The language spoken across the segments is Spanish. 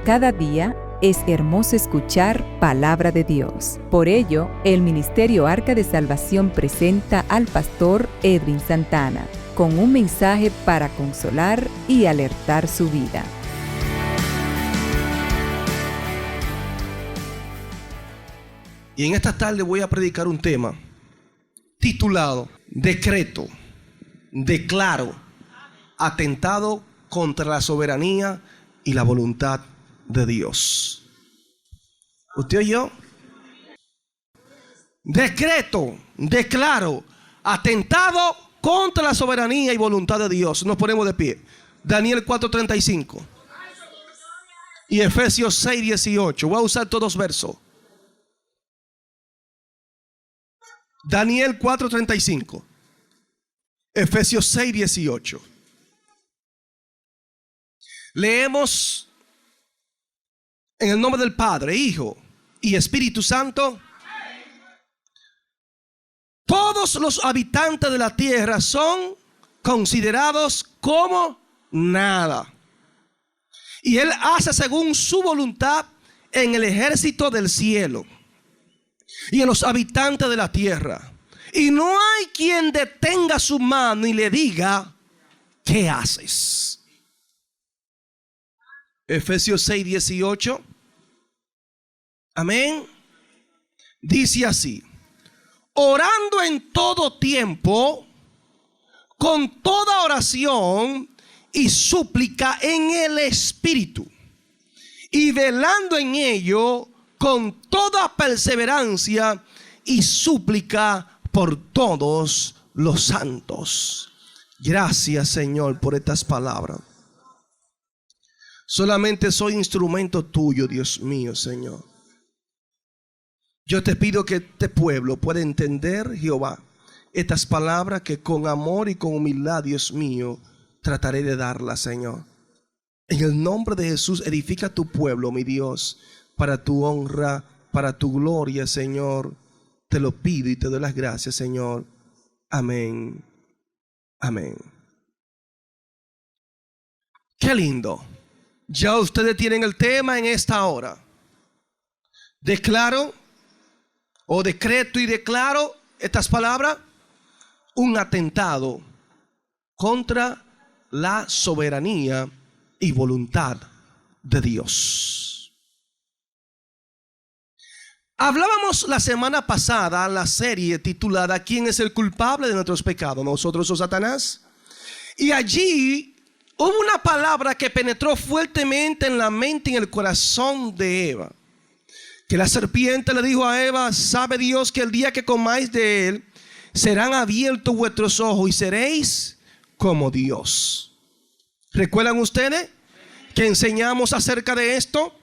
Cada día es hermoso escuchar palabra de Dios. Por ello, el Ministerio Arca de Salvación presenta al pastor Edwin Santana con un mensaje para consolar y alertar su vida. Y en esta tarde voy a predicar un tema titulado Decreto, declaro, atentado contra la soberanía y la voluntad de Dios. ¿Usted oyó? Decreto, declaro, atentado contra la soberanía y voluntad de Dios. Nos ponemos de pie. Daniel 4:35 y Efesios 6:18. Voy a usar todos versos. Daniel 4:35, Efesios 6:18. Leemos en el nombre del Padre, Hijo y Espíritu Santo. Todos los habitantes de la tierra son considerados como nada, y Él hace según su voluntad en el ejército del cielo y en los habitantes de la tierra. Y no hay quien detenga su mano y le diga: ¿qué haces? Efesios 6:18. Amén. Dice así: orando en todo tiempo, con toda oración y súplica en el Espíritu, y velando en ello con toda perseverancia y súplica por todos los santos. Gracias, Señor, por estas palabras. Solamente soy instrumento tuyo, Dios mío, Señor. Yo te pido que este pueblo pueda entender, Jehová, estas palabras que con amor y con humildad, Dios mío, trataré de darlas, Señor. En el nombre de Jesús, edifica tu pueblo, mi Dios, para tu honra, para tu gloria, Señor. Te lo pido y te doy las gracias, Señor. Amén. Amén. Qué lindo. Ya ustedes tienen el tema en esta hora. Declaro o decreto y declaro estas palabras: un atentado contra la soberanía y voluntad de Dios. Hablábamos la semana pasada la serie titulada ¿Quién es el culpable de nuestros pecados? ¿Nosotros o Satanás? Y allí hubo una palabra que penetró fuertemente en la mente y en el corazón de Eva. Que la serpiente le dijo a Eva: sabe Dios que el día que comáis de él, serán abiertos vuestros ojos y seréis como Dios. ¿Recuerdan ustedes que enseñamos acerca de esto?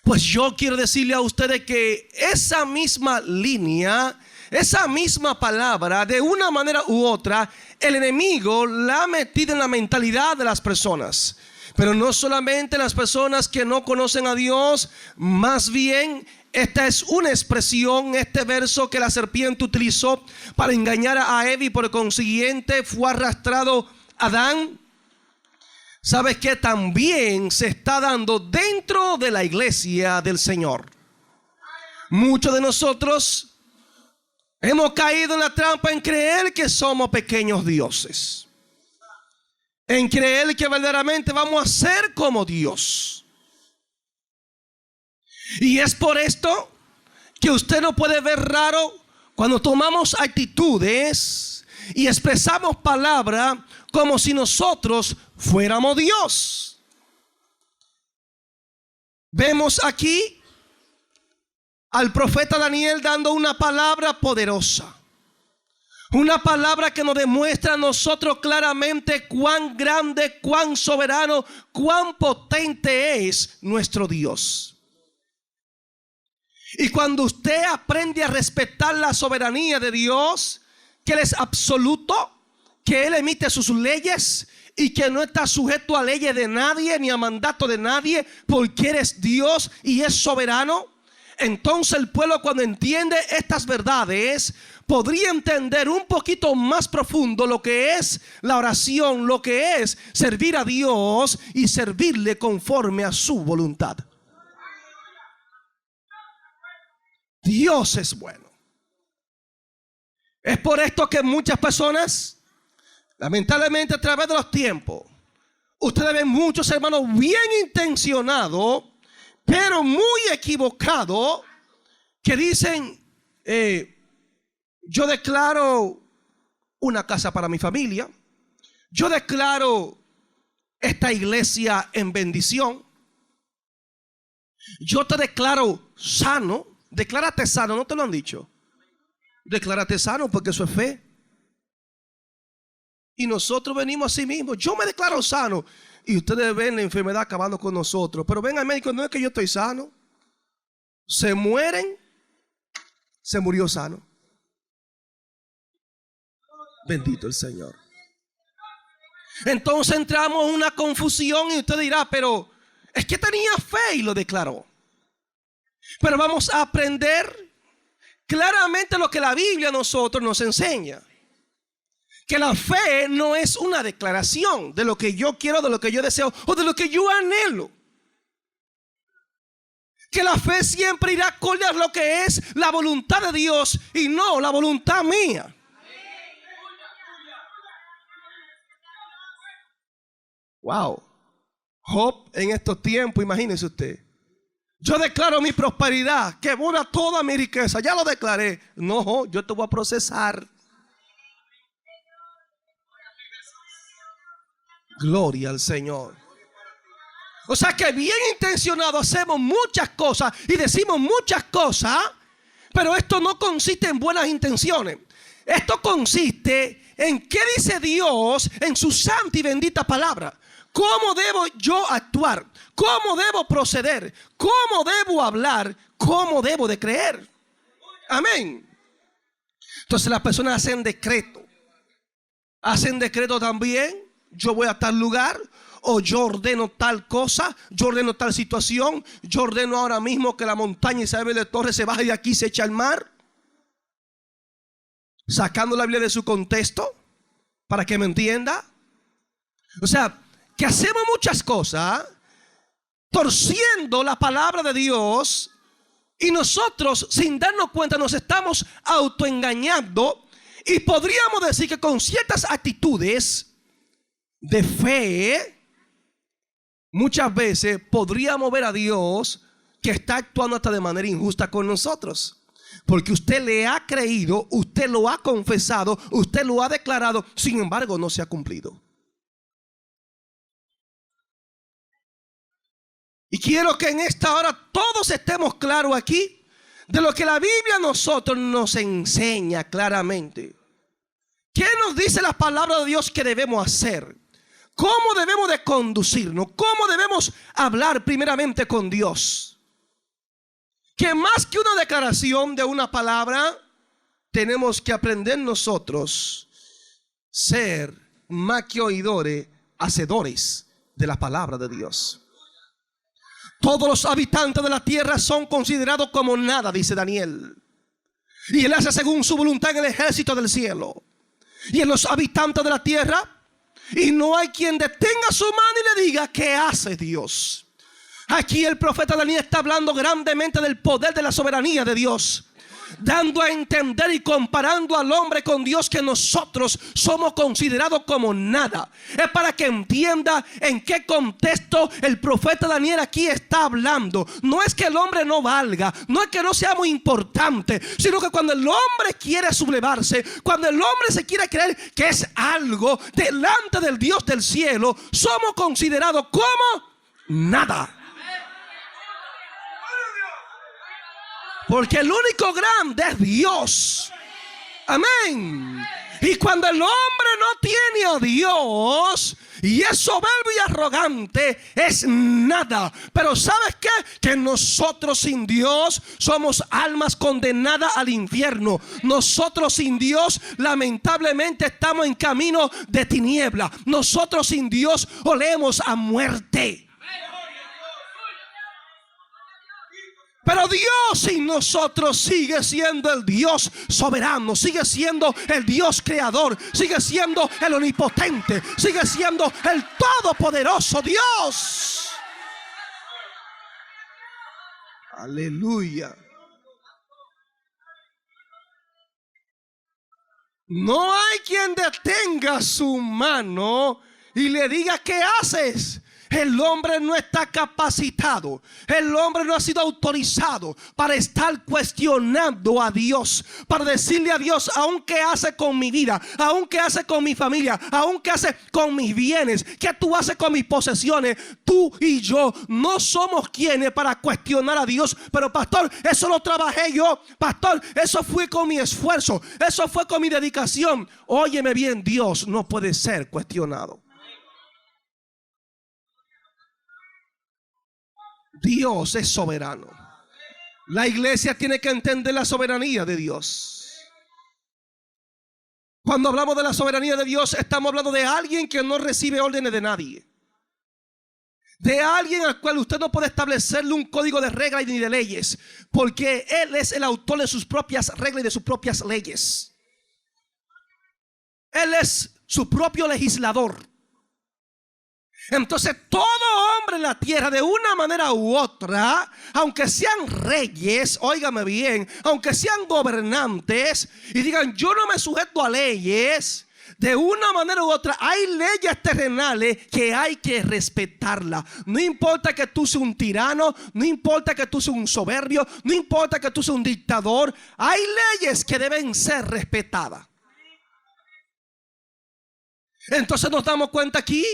Pues yo quiero decirle a ustedes que esa misma línea, esa misma palabra, de una manera u otra, el enemigo la ha metido en la mentalidad de las personas. Pero no solamente las personas que no conocen a Dios, más bien esta es una expresión, este verso que la serpiente utilizó para engañar a Eva y por consiguiente fue arrastrado Adán. ¿Sabes qué? También se está dando dentro de la iglesia del Señor. Muchos de nosotros hemos caído en la trampa en creer que somos pequeños dioses, en creer que verdaderamente vamos a ser como Dios. Y es por esto que usted no puede ver raro cuando tomamos actitudes y expresamos palabras como si nosotros fuéramos Dios. Vemos aquí al profeta Daniel dando una palabra poderosa. Una palabra que nos demuestra a nosotros claramente cuán grande, cuán soberano, cuán potente es nuestro Dios. Y cuando usted aprende a respetar la soberanía de Dios, que Él es absoluto, que Él emite sus leyes y que no está sujeto a leyes de nadie ni a mandato de nadie, porque eres Dios y es soberano. Entonces el pueblo, cuando entiende estas verdades, podría entender un poquito más profundo lo que es la oración, lo que es servir a Dios y servirle conforme a su voluntad. Dios es bueno. Es por esto que muchas personas, lamentablemente a través de los tiempos, ustedes ven muchos hermanos bien intencionados, pero muy equivocados, que dicen, yo declaro una casa para mi familia, yo declaro esta iglesia en bendición, yo te declaro sano. Declárate sano, ¿no te lo han dicho? Declárate sano porque eso es fe. Y nosotros venimos así mismo. Yo me declaro sano y ustedes ven la enfermedad acabando con nosotros. Pero ven al médico, no es que yo estoy sano. Se mueren, se murió sano. Bendito el Señor. Entonces entramos en una confusión y usted dirá, pero es que tenía fe y lo declaró. Pero vamos a aprender claramente lo que la Biblia a nosotros nos enseña. Que la fe no es una declaración de lo que yo quiero, de lo que yo deseo o de lo que yo anhelo. Que la fe siempre irá acorde a lo que es la voluntad de Dios y no la voluntad mía. Wow. Job en estos tiempos, imagínese usted. Yo declaro mi prosperidad, que borra toda mi riqueza. Ya lo declaré. No, yo te voy a procesar. Gloria al Señor. O sea que bien intencionado hacemos muchas cosas y decimos muchas cosas, pero esto no consiste en buenas intenciones. Esto consiste en qué dice Dios en su santa y bendita palabra. ¿Cómo debo yo actuar? ¿Cómo debo proceder? ¿Cómo debo hablar? ¿Cómo debo de creer? Amén. Entonces las personas hacen decreto. Hacen decreto también. Yo voy a tal lugar. O yo ordeno tal cosa. Yo ordeno tal situación. Yo ordeno ahora mismo que la montaña Isabel de Torres se baje de aquí y se eche al mar. Sacando la Biblia de su contexto. Para que me entienda. O sea, que hacemos muchas cosas torciendo la palabra de Dios y nosotros sin darnos cuenta nos estamos autoengañando y podríamos decir que con ciertas actitudes de fe muchas veces podríamos ver a Dios que está actuando hasta de manera injusta con nosotros, porque usted le ha creído, usted lo ha confesado, usted lo ha declarado, sin embargo no se ha cumplido. Y quiero que en esta hora todos estemos claros aquí de lo que la Biblia a nosotros nos enseña claramente. ¿Qué nos dice la palabra de Dios que debemos hacer? ¿Cómo debemos de conducirnos? ¿Cómo debemos hablar primeramente con Dios? Que más que una declaración de una palabra, tenemos que aprender nosotros ser más que oidores, hacedores de la palabra de Dios. Todos los habitantes de la tierra son considerados como nada, dice Daniel. Y él hace según su voluntad en el ejército del cielo. Y en los habitantes de la tierra. Y no hay quien detenga su mano y le diga ¿qué hace Dios? Aquí el profeta Daniel está hablando grandemente del poder de la soberanía de Dios, dando a entender y comparando al hombre con Dios que nosotros somos considerados como nada. Es para que entienda en qué contexto el profeta Daniel aquí está hablando. No es que el hombre no valga, no es que no sea muy importante, sino que cuando el hombre quiere sublevarse, cuando el hombre se quiere creer que es algo delante del Dios del cielo, somos considerados como nada. Porque el único grande es Dios. Amén. Y cuando el hombre no tiene a Dios y es soberbio y arrogante, es nada. Pero ¿sabes qué? Que nosotros sin Dios somos almas condenadas al infierno. Nosotros sin Dios lamentablemente estamos en camino de tiniebla. Nosotros sin Dios olemos a muerte. Pero Dios en nosotros sigue siendo el Dios soberano, sigue siendo el Dios creador, sigue siendo el omnipotente, sigue siendo el todopoderoso Dios. Aleluya. No hay quien detenga su mano y le diga: ¿qué haces? El hombre no está capacitado, el hombre no ha sido autorizado para estar cuestionando a Dios, para decirle a Dios: aún qué hace con mi vida, aún qué hace con mi familia, aún qué hace con mis bienes, qué tú haces con mis posesiones. Tú y yo no somos quienes para cuestionar a Dios. Pero pastor, eso lo trabajé yo, pastor, eso fue con mi esfuerzo, eso fue con mi dedicación. Óyeme bien, Dios no puede ser cuestionado. Dios es soberano. La iglesia tiene que entender la soberanía de Dios. Cuando hablamos de la soberanía de Dios, estamos hablando de alguien que no recibe órdenes de nadie, de alguien al cual usted no puede establecerle un código de reglas ni de leyes, porque Él es el autor de sus propias reglas y de sus propias leyes. Él es su propio legislador. Entonces todo hombre en la tierra, de una manera u otra, aunque sean reyes, óigame bien, aunque sean gobernantes y digan: yo no me sujeto a leyes, de una manera u otra hay leyes terrenales que hay que respetarlas. No importa que tú seas un tirano, no importa que tú seas un soberbio, no importa que tú seas un dictador, hay leyes que deben ser respetadas. Entonces nos damos cuenta aquí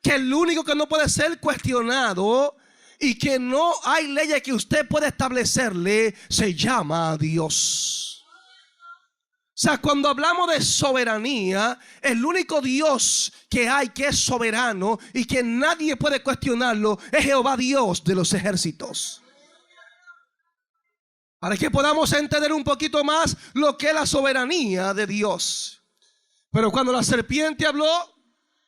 que el único que no puede ser cuestionado y que no hay leyes que usted pueda establecerle se llama Dios. O sea, cuando hablamos de soberanía, el único Dios que hay que es soberano y que nadie puede cuestionarlo es Jehová Dios de los ejércitos. Para que podamos entender un poquito más lo que es la soberanía de Dios. Pero cuando la serpiente habló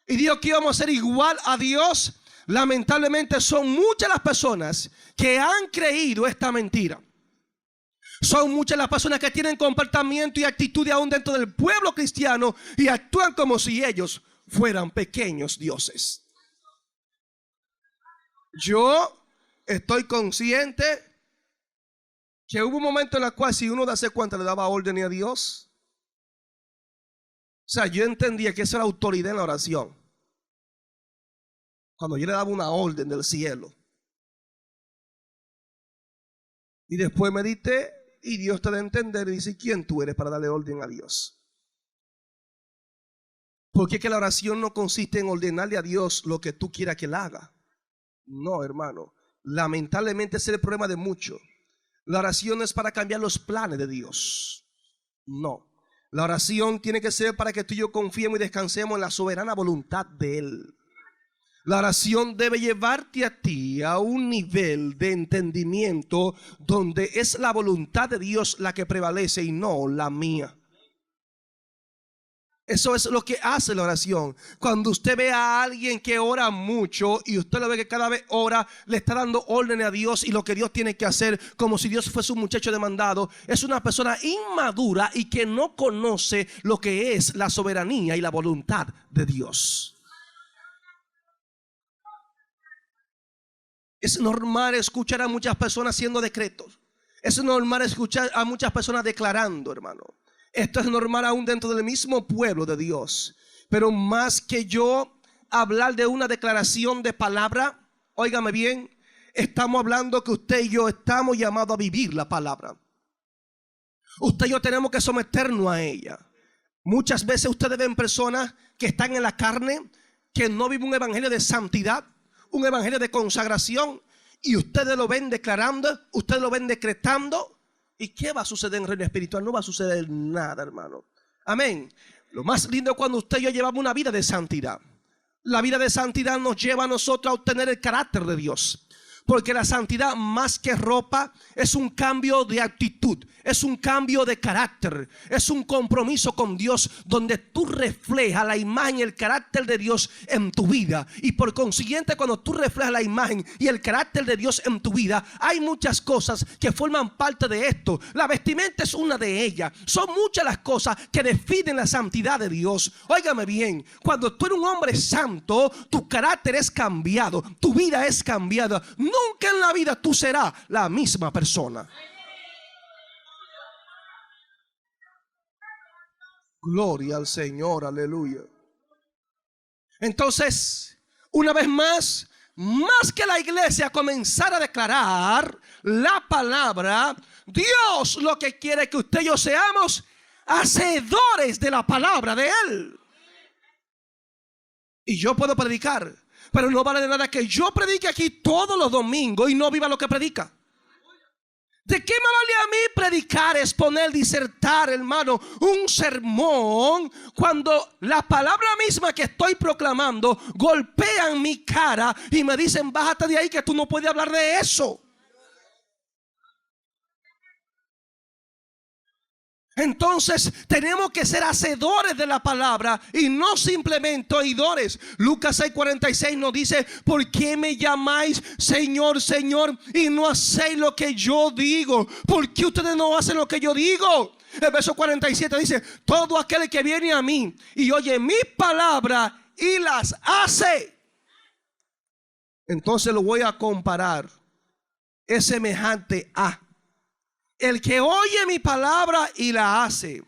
y dijo que íbamos a ser igual a Dios, lamentablemente son muchas las personas que han creído esta mentira. Son muchas las personas que tienen comportamiento y actitud aún dentro del pueblo cristiano y actúan como si ellos fueran pequeños dioses. Yo estoy consciente que hubo un momento en el cual, si uno darse cuenta, le daba orden a Dios. O sea, yo entendía que esa era autoridad en la oración. Cuando yo le daba una orden del cielo. Y después medité y Dios te da a entender y dice: ¿quién tú eres para darle orden a Dios? Porque es que la oración no consiste en ordenarle a Dios lo que tú quieras que Él haga. No, hermano. Lamentablemente ese es el problema de muchos. La oración no es para cambiar los planes de Dios. No. La oración tiene que ser para que tú y yo confiemos y descansemos en la soberana voluntad de Él. La oración debe llevarte a ti a un nivel de entendimiento donde es la voluntad de Dios la que prevalece y no la mía. Eso es lo que hace la oración. Cuando usted ve a alguien que ora mucho y usted lo ve que cada vez ora, le está dando órdenes a Dios y lo que Dios tiene que hacer, como si Dios fuese un muchacho demandado, es una persona inmadura y que no conoce lo que es la soberanía y la voluntad de Dios. Es normal escuchar a muchas personas haciendo decretos. Es normal escuchar a muchas personas declarando, hermano. Esto es normal aún dentro del mismo pueblo de Dios. Pero más que yo hablar de una declaración de palabra, óigame bien, estamos hablando que usted y yo estamos llamados a vivir la palabra. Usted y yo tenemos que someternos a ella. Muchas veces ustedes ven personas que están en la carne, que no viven un evangelio de santidad, un evangelio de consagración, y ustedes lo ven declarando, ustedes lo ven decretando. ¿Y qué va a suceder en el reino espiritual? No va a suceder nada, hermano. Amén. Lo más lindo es cuando usted y yo llevamos una vida de santidad. La vida de santidad nos lleva a nosotros a obtener el carácter de Dios. Porque la santidad, más que ropa, es un cambio de actitud, es un cambio de carácter, es un compromiso con Dios donde tú reflejas la imagen y el carácter de Dios en tu vida. Y por consiguiente, cuando tú reflejas la imagen y el carácter de Dios en tu vida, hay muchas cosas que forman parte de esto. La vestimenta es una de ellas. Son muchas las cosas que definen la santidad de Dios. Óigame bien, cuando tú eres un hombre santo, tu carácter es cambiado, tu vida es cambiada. Nunca en la vida tú serás la misma persona. Gloria al Señor, aleluya. Entonces, una vez más que la iglesia comenzara a declarar la palabra, Dios lo que quiere que usted y yo seamos hacedores de la palabra de Él. Y yo puedo predicar, pero no vale de nada que yo predique aquí todos los domingos y no viva lo que predica. ¿De qué me vale a mí predicar, exponer, disertar, hermano, un sermón cuando la palabra misma que estoy proclamando golpean mi cara y me dicen, bájate de ahí que tú no puedes hablar de eso? Entonces tenemos que ser hacedores de la palabra y no simplemente oidores. Lucas 6:46 nos dice: ¿por qué me llamáis Señor, Señor, y no hacéis lo que yo digo? ¿Por qué ustedes no hacen lo que yo digo? El verso 47 dice: todo aquel que viene a mí y oye mi palabra y las hace. Entonces lo voy a comparar. Es semejante a el que oye mi palabra y la hace.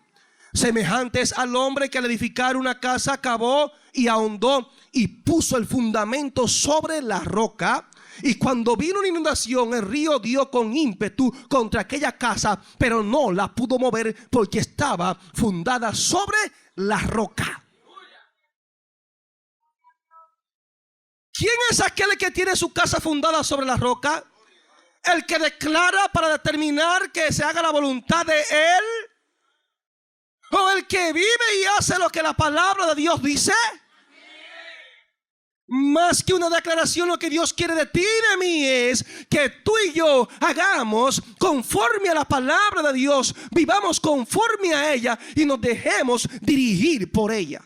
Semejante es al hombre que al edificar una casa cavó y ahondó y puso el fundamento sobre la roca. Y cuando vino una inundación, el río dio con ímpetu contra aquella casa, pero no la pudo mover porque estaba fundada sobre la roca. ¿Quién es aquel que tiene su casa fundada sobre la roca? El que declara para determinar que se haga la voluntad de Él, o el que vive y hace lo que la palabra de Dios dice. Más que una declaración, lo que Dios quiere de ti y de mí es que tú y yo hagamos conforme a la palabra de Dios, vivamos conforme a ella y nos dejemos dirigir por ella.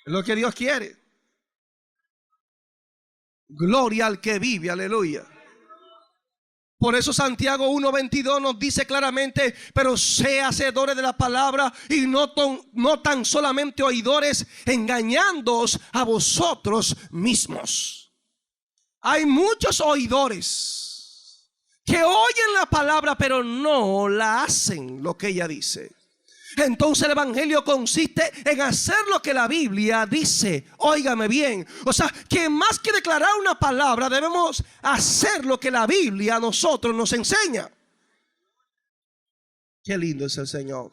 Es lo que Dios quiere. Gloria al que vive, aleluya. Por eso Santiago 1:22 nos dice claramente: pero sé hacedores de la palabra y no tan solamente oidores, engañándoos a vosotros mismos. Hay muchos oidores que oyen la palabra pero no la hacen lo que ella dice. Entonces el evangelio consiste en hacer lo que la Biblia dice. Óigame bien. O sea, que más que declarar una palabra, debemos hacer lo que la Biblia a nosotros nos enseña. Qué lindo es el Señor.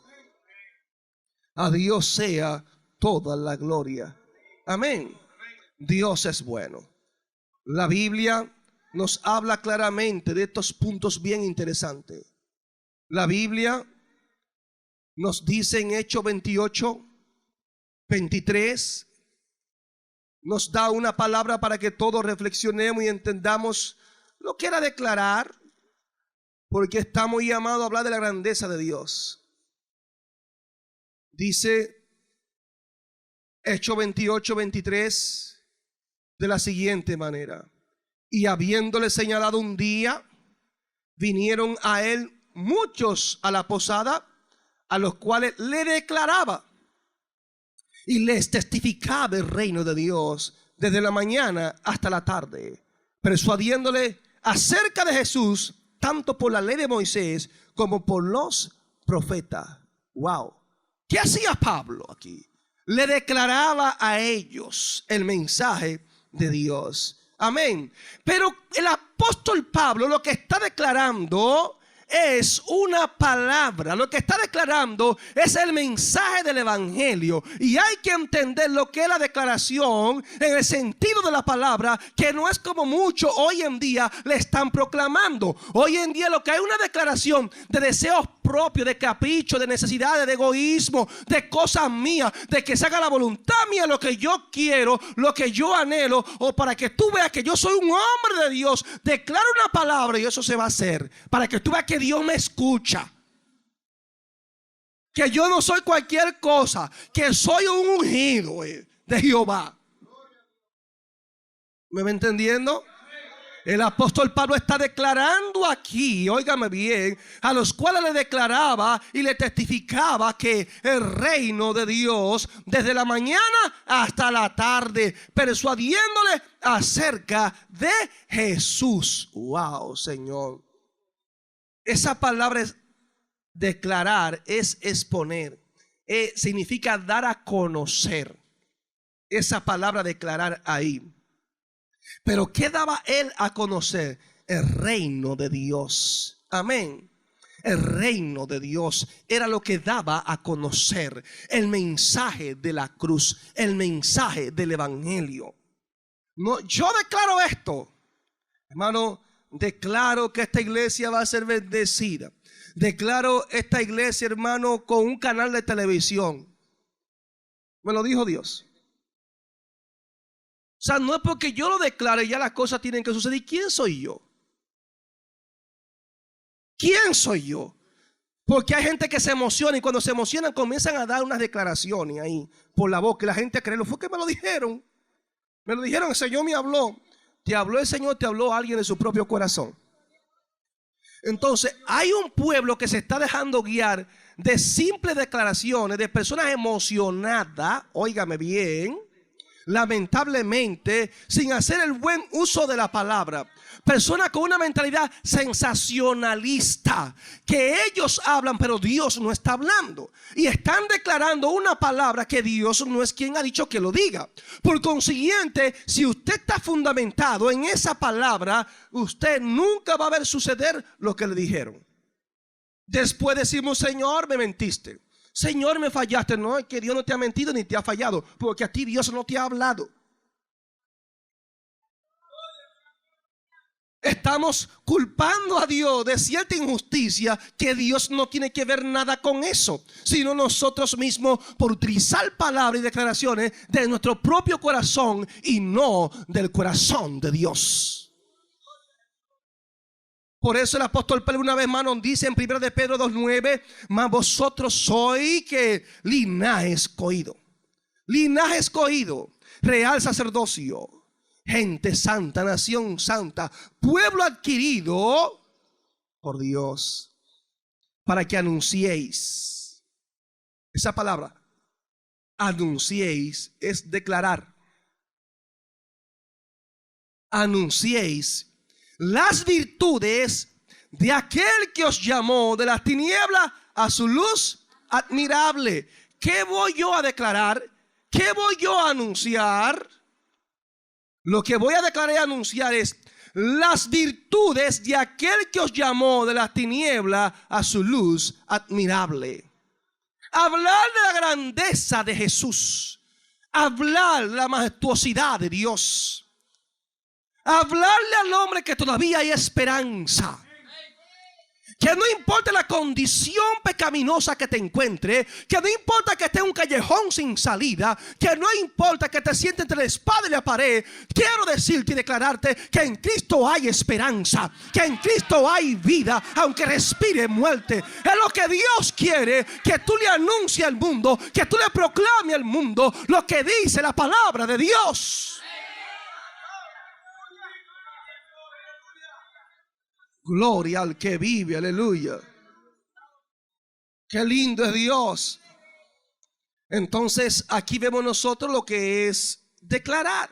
A Dios sea toda la gloria. Amén. Dios es bueno. La Biblia nos habla claramente de estos puntos bien interesantes. La Biblia nos dice en Hechos 28:23, nos da una palabra para que todos reflexionemos y entendamos lo que era declarar, porque estamos llamados a hablar de la grandeza de Dios. Dice Hechos 28:23 de la siguiente manera: y habiéndole señalado un día, vinieron a él muchos a la posada, a los cuales le declaraba y les testificaba el reino de Dios desde la mañana hasta la tarde, persuadiéndole acerca de Jesús, tanto por la ley de Moisés como por los profetas. Wow. ¿Qué hacía Pablo aquí? Le declaraba a ellos el mensaje de Dios. Amén. Pero el apóstol Pablo lo que está declarando es una palabra. Lo que está declarando es el mensaje del evangelio. Y hay que entender lo que es la declaración en el sentido de la palabra, que no es como muchos hoy en día le están proclamando. Hoy en día lo que hay es una declaración de deseos propios, de capricho, de necesidades, de egoísmo, de cosas mías, de que se haga la voluntad mía, lo que yo quiero, lo que yo anhelo, o para que tú veas que yo soy un hombre de Dios. Declaro una palabra y eso se va a hacer, para que tú veas que Dios me escucha, que yo no soy cualquier cosa, que soy un ungido de Jehová. ¿Me va entendiendo? El apóstol Pablo está declarando aquí, óigame bien, a los cuales le declaraba y le testificaba que el reino de Dios desde la mañana hasta la tarde, persuadiéndole acerca de Jesús. Wow, Señor. Esa palabra es declarar, es exponer, significa dar a conocer. Esa palabra declarar ahí. Pero ¿qué daba él a conocer? El reino de Dios. Amén. El reino de Dios era lo que daba a conocer. El mensaje de la cruz, el mensaje del evangelio. No, yo declaro esto, hermano. Declaro que esta iglesia va a ser bendecida. Declaro esta iglesia, hermano, con un canal de televisión. Me lo dijo Dios. O sea, no es porque yo lo declare ya las cosas tienen que suceder. ¿Quién soy yo? ¿Quién soy yo? Porque hay gente que se emociona y cuando se emocionan comienzan a dar unas declaraciones ahí por la boca y la gente cree, fue que me lo dijeron. Me lo dijeron, el Señor me habló. Te habló el Señor, te habló alguien de su propio corazón. Entonces hay un pueblo que se está dejando guiar de simples declaraciones de personas emocionadas, óigame bien, lamentablemente, sin hacer el buen uso de la palabra. Personas con una mentalidad sensacionalista, que ellos hablan pero Dios no está hablando, y están declarando una palabra que Dios no es quien ha dicho que lo diga. Por consiguiente, si usted está fundamentado en esa palabra, usted nunca va a ver suceder lo que le dijeron. Después decimos, Señor, me mentiste. Señor, me fallaste. No, es que Dios no te ha mentido ni te ha fallado, porque a ti Dios no te ha hablado. Estamos culpando a Dios de cierta injusticia que Dios no tiene que ver nada con eso, sino nosotros mismos por utilizar palabras y declaraciones de nuestro propio corazón y no del corazón de Dios. Por eso el apóstol Pedro una vez más nos dice en 1 de Pedro 2:9, mas vosotros sois que linaje escogido, real sacerdocio, gente santa, nación santa, pueblo adquirido por Dios, para que anunciéis. Esa palabra, anunciéis, es declarar. Anunciéis las virtudes de aquel que os llamó de las tinieblas a su luz admirable. ¿Qué voy yo a declarar? ¿Qué voy yo a anunciar? Lo que voy a declarar y anunciar es las virtudes de aquel que os llamó de las tinieblas a su luz admirable. Hablar de la grandeza de Jesús. Hablar de la majestuosidad de Dios. Hablarle al hombre que todavía hay esperanza. Que no importa la condición pecaminosa que te encuentre, que no importa que estés en un callejón sin salida, que no importa que te sientes entre la espada y la pared. Quiero decirte y declararte que en Cristo hay esperanza, que en Cristo hay vida, aunque respire muerte. Es lo que Dios quiere, que tú le anuncies al mundo, que tú le proclames al mundo lo que dice la palabra de Dios. Gloria al que vive, aleluya. Qué lindo es Dios. Entonces aquí vemos nosotros lo que es declarar,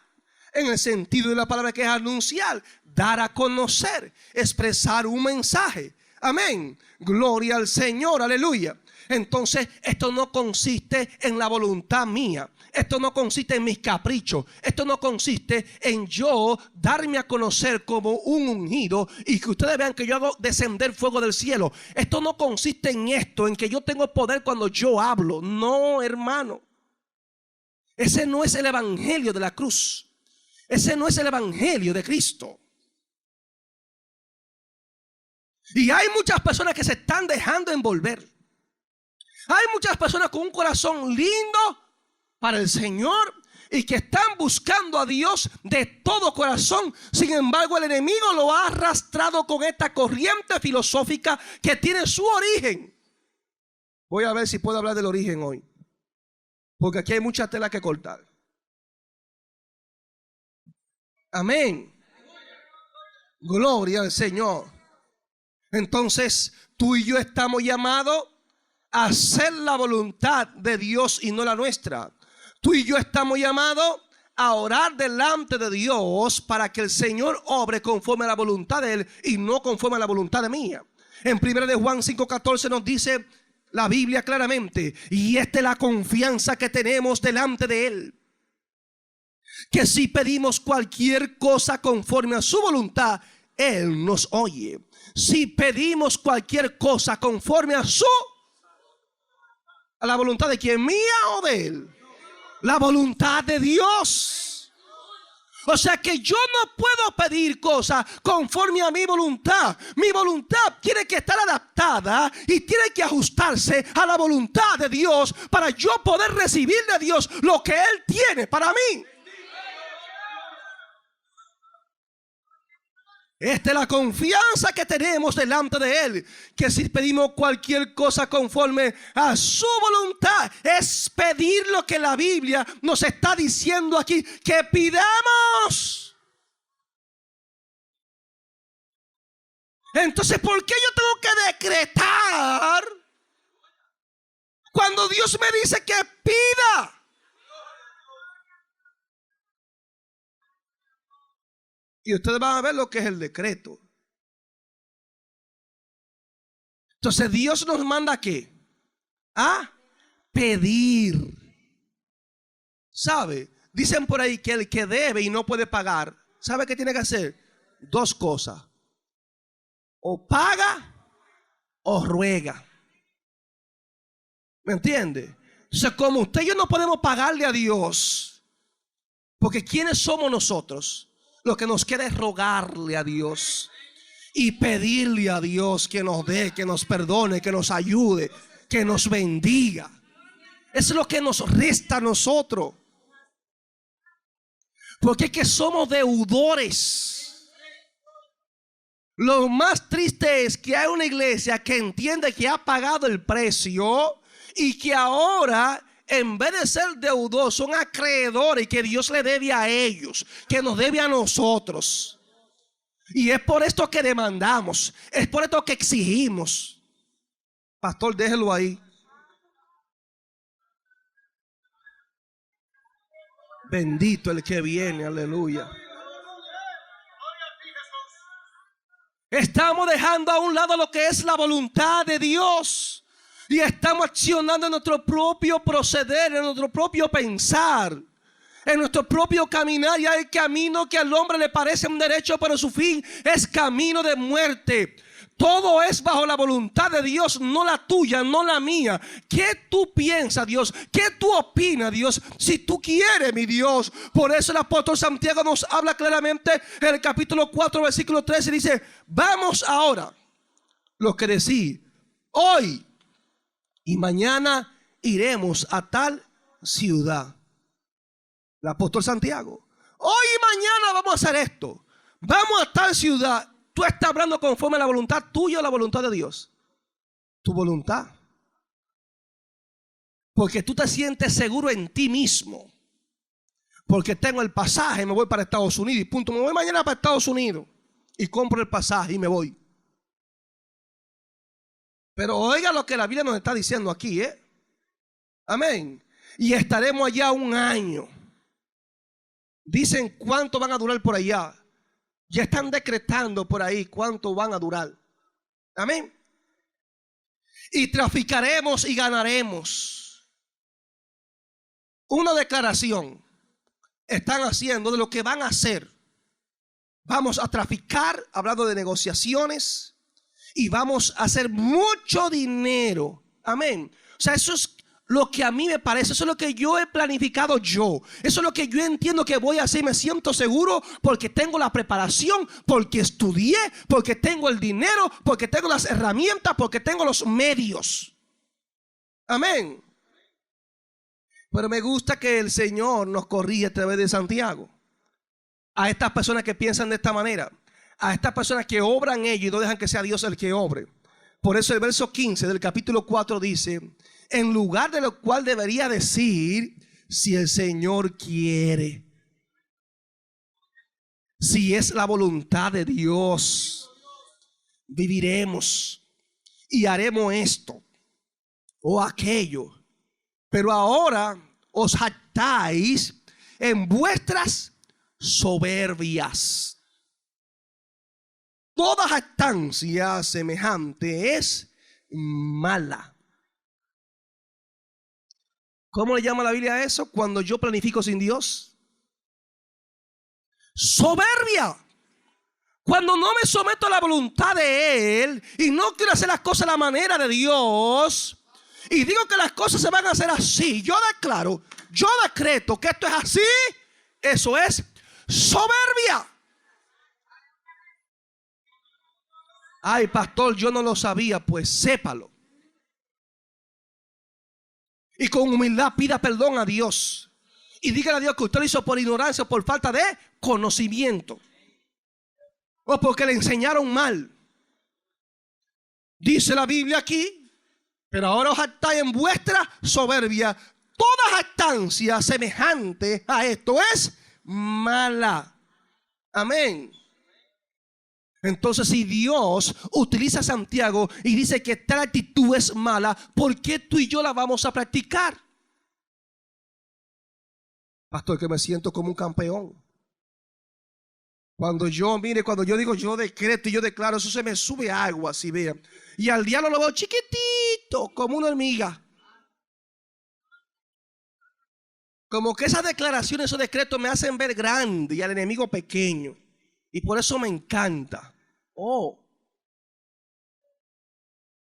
en el sentido de la palabra que es anunciar, dar a conocer, expresar un mensaje. Amén. Gloria al Señor, aleluya. Entonces esto no consiste en la voluntad mía. Esto no consiste en mis caprichos. Esto no consiste en yo darme a conocer como un ungido y que ustedes vean que yo hago descender fuego del cielo. Esto no consiste en esto, en que yo tengo poder cuando yo hablo. No, hermano. Ese no es el evangelio de la cruz. Ese no es el evangelio de Cristo. Y hay muchas personas que se están dejando envolver. Hay muchas personas con un corazón lindo para el Señor y que están buscando a Dios de todo corazón. Sin embargo, el enemigo lo ha arrastrado con esta corriente filosófica que tiene su origen. Voy a ver si puedo hablar del origen hoy, porque aquí hay mucha tela que cortar. Amén. Gloria al Señor. Entonces, tú y yo estamos llamados a hacer la voluntad de Dios y no la nuestra. Tú y yo estamos llamados a orar delante de Dios para que el Señor obre conforme a la voluntad de Él y no conforme a la voluntad de mía. En 1 de Juan 5:14 nos dice la Biblia claramente, y esta es la confianza que tenemos delante de Él, que si pedimos cualquier cosa conforme a su voluntad, Él nos oye. Si pedimos cualquier cosa conforme a la voluntad de quién, mía o de Él, la voluntad de Dios. O sea que yo no puedo pedir cosas conforme a mi voluntad. Mi voluntad tiene que estar adaptada y tiene que ajustarse a la voluntad de Dios para yo poder recibir de Dios lo que Él tiene para mí. Esta es la confianza que tenemos delante de Él, que si pedimos cualquier cosa conforme a su voluntad, es pedir lo que la Biblia nos está diciendo aquí, que pidamos. Entonces, ¿por qué yo tengo que decretar cuando Dios me dice que pida? Y ustedes van a ver lo que es el decreto. Entonces Dios nos manda ¿a qué? A pedir. ¿Sabe? Dicen por ahí que el que debe y no puede pagar, ¿sabe qué tiene que hacer? Dos cosas. O paga o ruega. ¿Me entiende? O sea, como usted y yo no podemos pagarle a Dios, porque ¿quiénes somos nosotros? Lo que nos queda es rogarle a Dios y pedirle a Dios que nos dé, que nos perdone, que nos ayude, que nos bendiga. Eso es lo que nos resta a nosotros. Porque es que somos deudores. Lo más triste es que hay una iglesia que entiende que ha pagado el precio y que ahora, en vez de ser deudores, son acreedores, que Dios le debe a ellos, que nos debe a nosotros. Y es por esto que demandamos, es por esto que exigimos. Pastor, déjelo ahí. Bendito el que viene, aleluya. Estamos dejando a un lado lo que es la voluntad de Dios. Y estamos accionando en nuestro propio proceder, en nuestro propio pensar, en nuestro propio caminar. Y hay camino que al hombre le parece un derecho, pero su fin es camino de muerte. Todo es bajo la voluntad de Dios, no la tuya, no la mía. ¿Qué tú piensas, Dios? ¿Qué tú opinas, Dios? Si tú quieres, mi Dios. Por eso el apóstol Santiago nos habla claramente en el capítulo 4, versículo 13. Dice, vamos ahora, lo que decís, hoy y mañana iremos a tal ciudad. El apóstol Santiago. Hoy y mañana vamos a hacer esto. Vamos a tal ciudad. Tú estás hablando conforme a la voluntad tuya o la voluntad de Dios. Tu voluntad. Porque tú te sientes seguro en ti mismo. Porque tengo el pasaje, me voy para Estados Unidos y punto. Me voy mañana para Estados Unidos y compro el pasaje y me voy. Pero oiga lo que la Biblia nos está diciendo aquí, ¿eh? Amén. Y estaremos allá un año. Dicen cuánto van a durar por allá. Ya están decretando por ahí cuánto van a durar. Amén. Y traficaremos y ganaremos. una declaración están haciendo de lo que van a hacer. Vamos a traficar, hablando de negociaciones, y vamos a hacer mucho dinero. Amén. O sea, eso es lo que a mí me parece, eso es lo que yo he planificado yo. Eso es lo que yo entiendo que voy a hacer. Me siento seguro porque tengo la preparación, porque estudié, porque tengo el dinero, porque tengo las herramientas, porque tengo los medios. Amén. Pero me gusta que el Señor nos corrige a través de Santiago. A estas personas que piensan de esta manera, a estas personas que obran ellos y no dejan que sea Dios el que obre. Por eso el verso 15 del capítulo 4 dice: en lugar de lo cual debería decir, si el Señor quiere, si es la voluntad de Dios, viviremos y haremos esto o aquello. Pero ahora os jactáis en vuestras soberbias. Toda jactancia semejante es mala. ¿Cómo le llama la Biblia a eso? Cuando yo planifico sin Dios. Soberbia. Cuando no me someto a la voluntad de Él y no quiero hacer las cosas a la manera de Dios y digo que las cosas se van a hacer así, yo declaro, yo decreto que esto es así, eso es soberbia. Ay, pastor, yo no lo sabía. Pues sépalo. Y con humildad pida perdón a Dios. Y dígale a Dios que usted lo hizo por ignorancia, por falta de conocimiento. O porque le enseñaron mal. Dice la Biblia aquí: pero ahora os jactáis en vuestra soberbia. Toda jactancia semejante a esto es mala. Amén. Entonces, si Dios utiliza a Santiago y dice que tal actitud es mala, ¿por qué tú y yo la vamos a practicar? Pastor, que me siento como un campeón. Cuando yo digo, yo decreto y yo declaro, eso se me sube agua, si vean. Y al diablo lo veo chiquitito, como una hormiga. Como que esas declaraciones, esos decretos me hacen ver grande y al enemigo pequeño. Y por eso me encanta.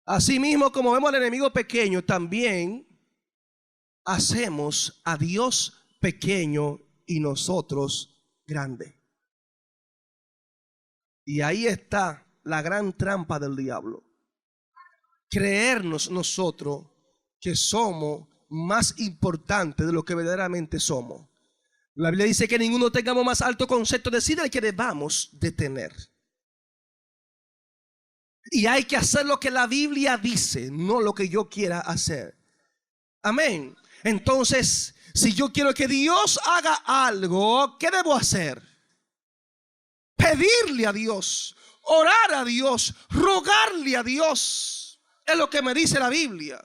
Así mismo como vemos al enemigo pequeño, también hacemos a Dios pequeño y nosotros grande. Y ahí está la gran trampa del diablo. Creernos nosotros que somos más importantes de lo que verdaderamente somos. La Biblia dice que ninguno tengamos más alto concepto de sí del que debamos de tener. Y hay que hacer lo que la Biblia dice, no lo que yo quiera hacer. Amén. Entonces, si yo quiero que Dios haga algo, ¿qué debo hacer? Pedirle a Dios, orar a Dios, rogarle a Dios. Es lo que me dice la Biblia.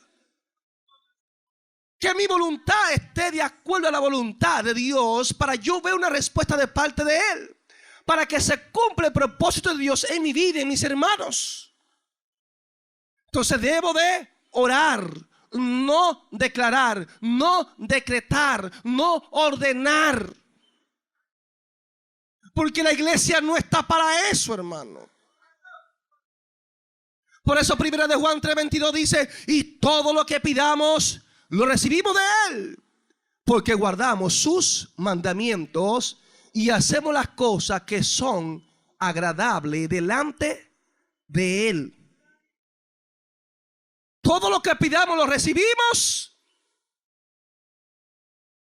Que mi voluntad esté de acuerdo a la voluntad de Dios para yo ver una respuesta de parte de Él. Para que se cumpla el propósito de Dios en mi vida y en mis hermanos. Entonces debo de orar, no declarar, no decretar, no ordenar. Porque la iglesia no está para eso, hermano. Por eso 1 de Juan 3:22 dice: y todo lo que pidamos lo recibimos de Él, porque guardamos sus mandamientos y hacemos las cosas que son agradables delante de Él. Todo lo que pidamos lo recibimos.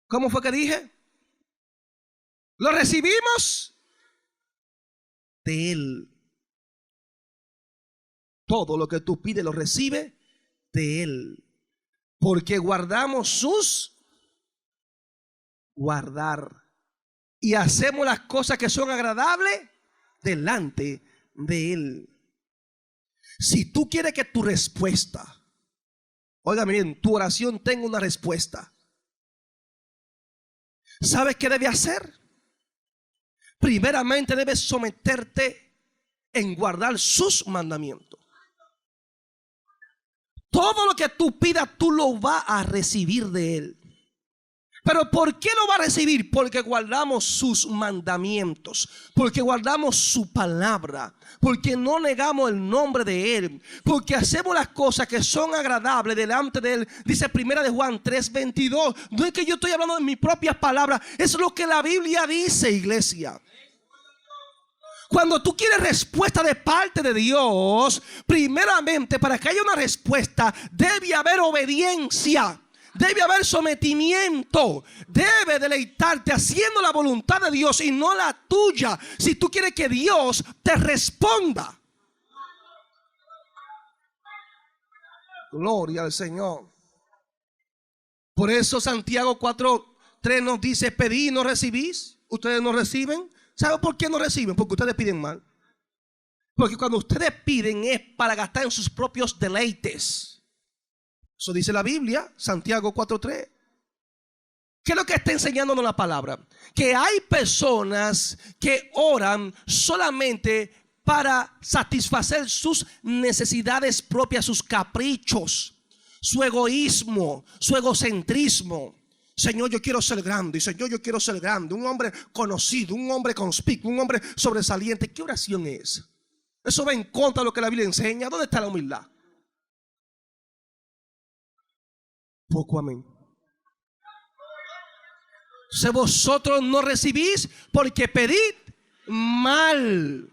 ¿Cómo fue que dije? Lo recibimos de Él. Todo lo que tú pides lo recibes de Él. Porque guardamos sus y hacemos las cosas que son agradables delante de Él. Si tú quieres que tu respuesta, óigame bien, tu oración tenga una respuesta, ¿sabes qué debe hacer? Primeramente debes someterte en guardar sus mandamientos. Todo lo que tú pidas, tú lo vas a recibir de Él. Pero ¿por qué lo va a recibir? Porque guardamos sus mandamientos, porque guardamos su palabra, porque no negamos el nombre de Él, porque hacemos las cosas que son agradables delante de Él. Dice Primera de Juan 3:22. No es que yo estoy hablando de mis propias palabras, es lo que la Biblia dice, iglesia. Cuando tú quieres respuesta de parte de Dios, primeramente para que haya una respuesta debe haber obediencia. Debe haber sometimiento. Debe deleitarte haciendo la voluntad de Dios y no la tuya, si tú quieres que Dios te responda. Gloria al Señor. Por eso Santiago 4:3 nos dice: pedid y no recibís. Ustedes no reciben. ¿Saben por qué no reciben? Porque ustedes piden mal. Porque cuando ustedes piden es para gastar en sus propios deleites. Eso dice la Biblia, Santiago 4:3. ¿Qué es lo que está enseñándonos la palabra? Que hay personas que oran solamente para satisfacer sus necesidades propias, sus caprichos, su egoísmo, su egocentrismo. Señor, yo quiero ser grande. Señor, yo quiero ser grande. Un hombre conocido, un hombre conspicuo, un hombre sobresaliente. ¿Qué oración es? Eso va en contra de lo que la Biblia enseña. ¿Dónde está la humildad? Poco amén. Si vosotros no recibís porque pedid mal,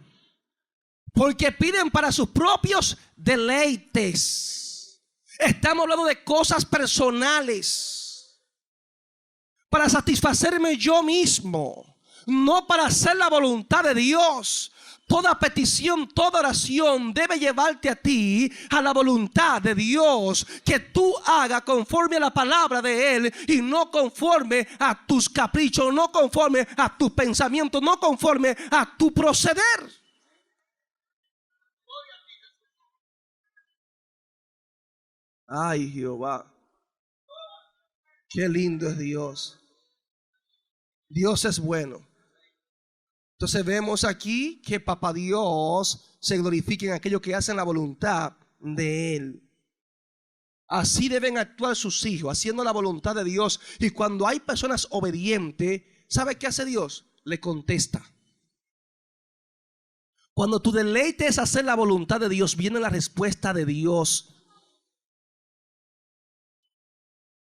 porque piden para sus propios deleites. Estamos hablando de cosas personales, para satisfacerme yo mismo, no para hacer la voluntad de Dios. Toda petición, toda oración debe llevarte a ti a la voluntad de Dios, que tú hagas conforme a la palabra de Él y no conforme a tus caprichos, no conforme a tus pensamientos, no conforme a tu proceder. Ay, Jehová, qué lindo es Dios. Dios es bueno. Entonces vemos aquí que Papá Dios se glorifica en aquellos que hacen la voluntad de Él. Así deben actuar sus hijos, haciendo la voluntad de Dios. Y cuando hay personas obedientes, ¿sabe qué hace Dios? Le contesta. Cuando tu deleite es hacer la voluntad de Dios, viene la respuesta de Dios.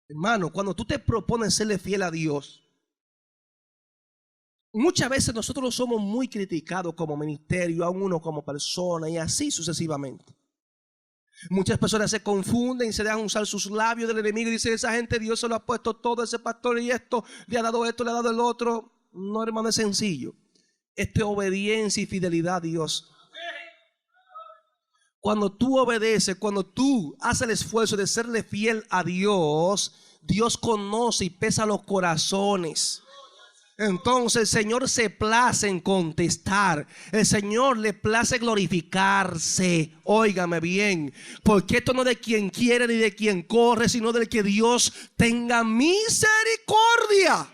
Hermano, cuando tú te propones serle fiel a Dios, muchas veces nosotros somos muy criticados como ministerio, a uno como persona y así sucesivamente. Muchas personas se confunden y se dejan usar sus labios del enemigo y dicen: esa gente Dios se lo ha puesto todo, ese pastor y esto, le ha dado esto, le ha dado el otro. No, hermano, es sencillo. Esto es obediencia y fidelidad a Dios. Cuando tú obedeces, cuando tú haces el esfuerzo de serle fiel a Dios, Dios conoce y pesa los corazones. Entonces el Señor se place en contestar. El Señor le place glorificarse. Óigame bien, porque esto no es de quien quiere ni de quien corre, sino del que Dios tenga misericordia.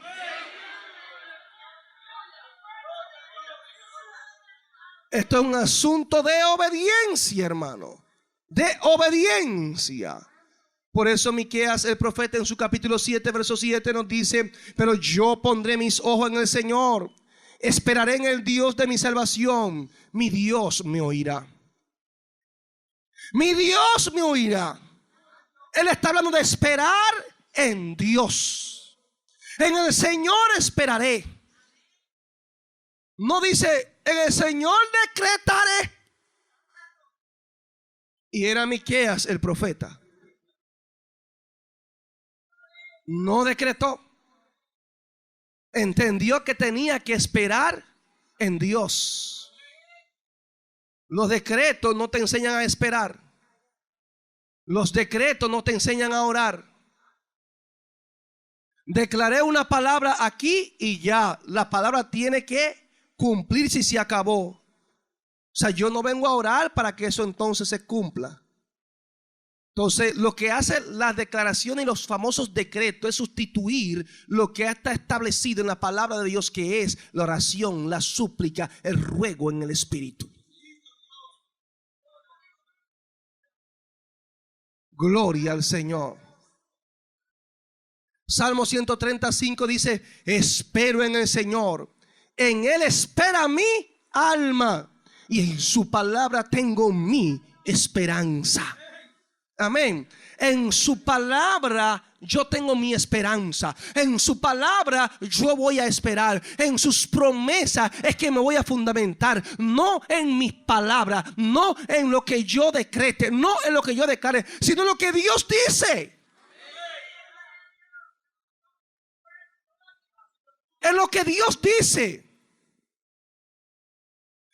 Esto es un asunto de obediencia, hermano. De obediencia. Por eso Miqueas, el profeta, en su capítulo 7, verso 7 nos dice: pero yo pondré mis ojos en el Señor, esperaré en el Dios de mi salvación. Mi Dios me oirá. Mi Dios me oirá. Él está hablando de esperar en Dios. En el Señor esperaré. No dice: en el Señor decretaré. Y era Miqueas, el profeta. No decretó. Entendió que tenía que esperar en Dios. Los decretos no te enseñan a esperar. Los decretos no te enseñan a orar. Declaré una palabra aquí y ya. La palabra tiene que cumplirse y se acabó. O sea, yo no vengo a orar para que eso entonces se cumpla. Entonces, lo que hace las declaraciones y los famosos decretos es sustituir lo que está establecido en la palabra de Dios, que es la oración, la súplica, el ruego en el Espíritu. Gloria al Señor. Salmo 135 dice: espero en el Señor, en Él espera mi alma, y en su palabra tengo mi esperanza. Amén. En su palabra yo tengo mi esperanza. En su palabra yo voy a esperar. En sus promesas es que me voy a fundamentar. No en mis palabras, no en lo que yo decrete, no en lo que yo declare, sino en lo que Dios dice. En lo que Dios dice.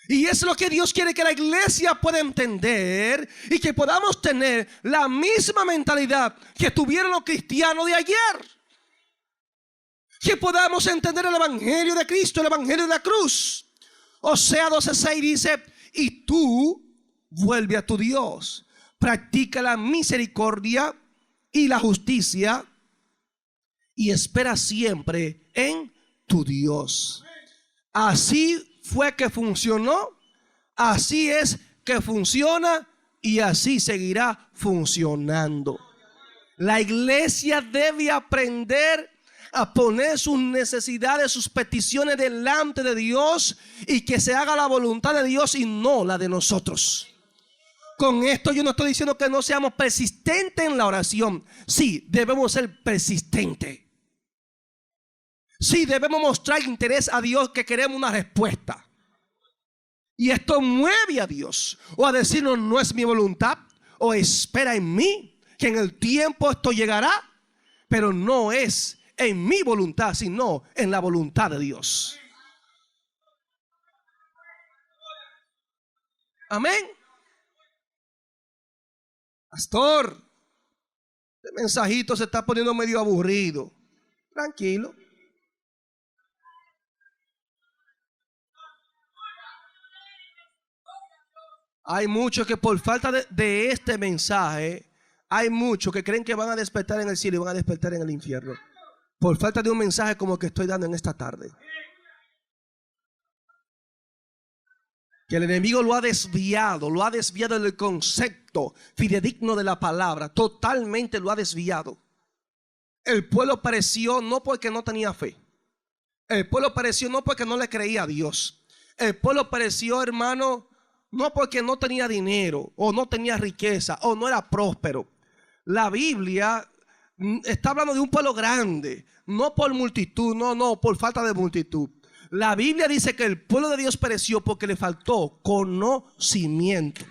Y es lo que Dios quiere que la iglesia pueda entender, y que podamos tener la misma mentalidad que tuvieron los cristianos de ayer. Que podamos entender el evangelio de Cristo, el evangelio de la cruz. Osea 12:6 dice: y tú vuelve a tu Dios, practica la misericordia y la justicia, y espera siempre en tu Dios. Así fue que funcionó, así es que funciona, y así seguirá funcionando. La iglesia debe aprender a poner sus necesidades, sus peticiones delante de Dios, y que se haga la voluntad de Dios y no la de nosotros. Con esto yo no estoy diciendo que no seamos persistentes en la oración. Sí, debemos ser persistentes. Sí, debemos mostrar interés a Dios, que queremos una respuesta. Y esto mueve a Dios, o a decirnos: no es mi voluntad, o espera en mí, que en el tiempo esto llegará. Pero no es en mi voluntad, sino en la voluntad de Dios. Amén. Pastor, este mensajito se está poniendo medio aburrido. Tranquilo. Hay muchos que por falta de este mensaje, hay muchos que creen que van a despertar en el cielo y van a despertar en el infierno. Por falta de un mensaje como el que estoy dando en esta tarde. Que el enemigo lo ha desviado del concepto fidedigno de la palabra. Totalmente lo ha desviado. El pueblo pereció no porque no tenía fe. El pueblo pereció no porque no le creía a Dios. El pueblo pereció, hermano, no porque no tenía dinero, o no tenía riqueza, o no era próspero. La Biblia está hablando de un pueblo grande, no por multitud, no, por falta de multitud. La Biblia dice que el pueblo de Dios pereció porque le faltó conocimiento.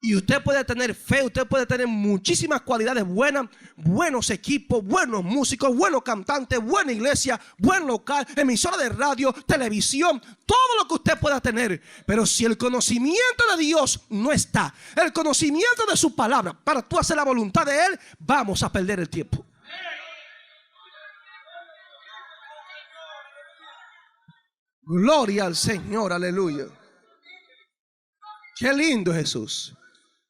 Y usted puede tener fe, usted puede tener muchísimas cualidades buenas, buenos equipos, buenos músicos, buenos cantantes, buena iglesia, buen local, emisora de radio, televisión, todo lo que usted pueda tener. Pero si el conocimiento de Dios no está, el conocimiento de su palabra, para tú hacer la voluntad de Él, vamos a perder el tiempo. Gloria al Señor, aleluya. Qué lindo Jesús.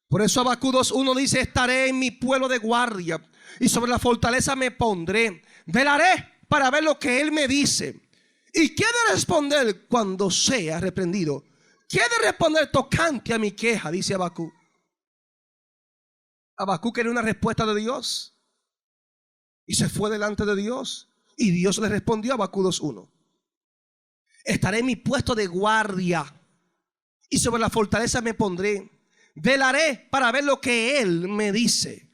Por eso Habacuc 2:1 dice: estaré en mi pueblo de guardia, y sobre la fortaleza me pondré. Velaré para ver lo que Él me dice. ¿Y qué de responder cuando sea reprendido? ¿Qué de responder tocante a mi queja? Dice Habacuc. Habacuc quería una respuesta de Dios, y se fue delante de Dios, y Dios le respondió a Habacuc 2:1. Estaré en mi puesto de guardia, y sobre la fortaleza me pondré. Velaré para ver lo que Él me dice.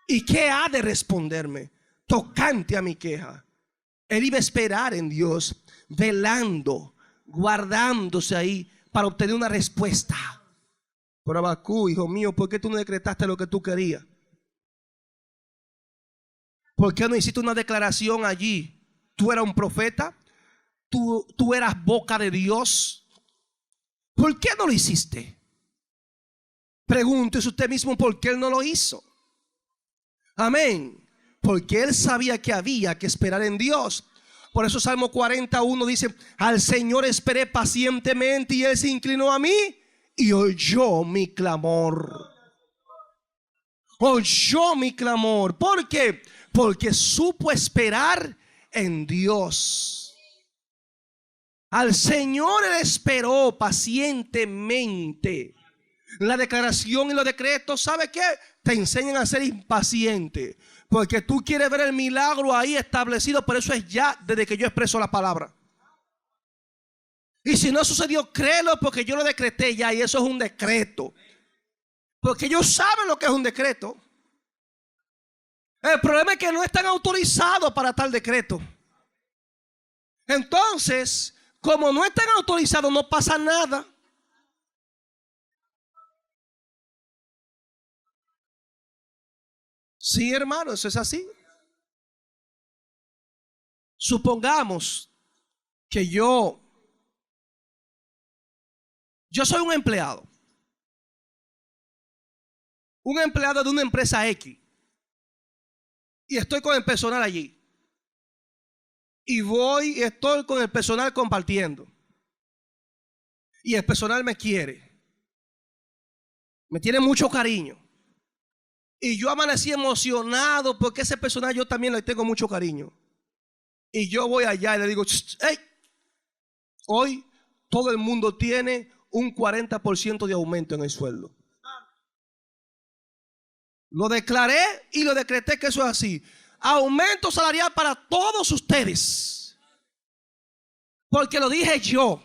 ¿Y qué ha de responderme tocante a mi queja? Él iba a esperar en Dios, velando, guardándose ahí para obtener una respuesta. Pero Habacuc, hijo mío, ¿por qué tú no decretaste lo que tú querías? ¿Por qué no hiciste una declaración allí? ¿Tú eras un profeta? ¿Tú eras boca de Dios? ¿Por qué no lo hiciste? Pregúntese usted mismo por qué Él no lo hizo. Amén. Porque Él sabía que había que esperar en Dios. Por eso Salmo 41 dice: al Señor esperé pacientemente, y Él se inclinó a mí y oyó mi clamor. Oyó mi clamor. ¿Por qué? Porque supo esperar en Dios. Al Señor Él esperó pacientemente. La declaración y los decretos, ¿sabe qué? Te enseñan a ser impaciente. Porque tú quieres ver el milagro ahí establecido, pero eso es ya desde que yo expreso la palabra. Y si no sucedió, créelo, porque yo lo decreté ya y eso es un decreto. Porque ellos saben lo que es un decreto. El problema es que no están autorizados para tal decreto. Entonces, como no están autorizados, no pasa nada. Sí, hermano, eso es así. Supongamos que yo soy un empleado de una empresa X y estoy con el personal allí. Y estoy con el personal compartiendo. Y el personal me quiere. Me tiene mucho cariño. Y yo amanecí emocionado porque ese personal yo también le tengo mucho cariño. Y yo voy allá y le digo, hey, hoy todo el mundo tiene un 40% de aumento en el sueldo. Lo declaré y lo decreté que eso es así. Aumento salarial para todos ustedes. Porque lo dije yo.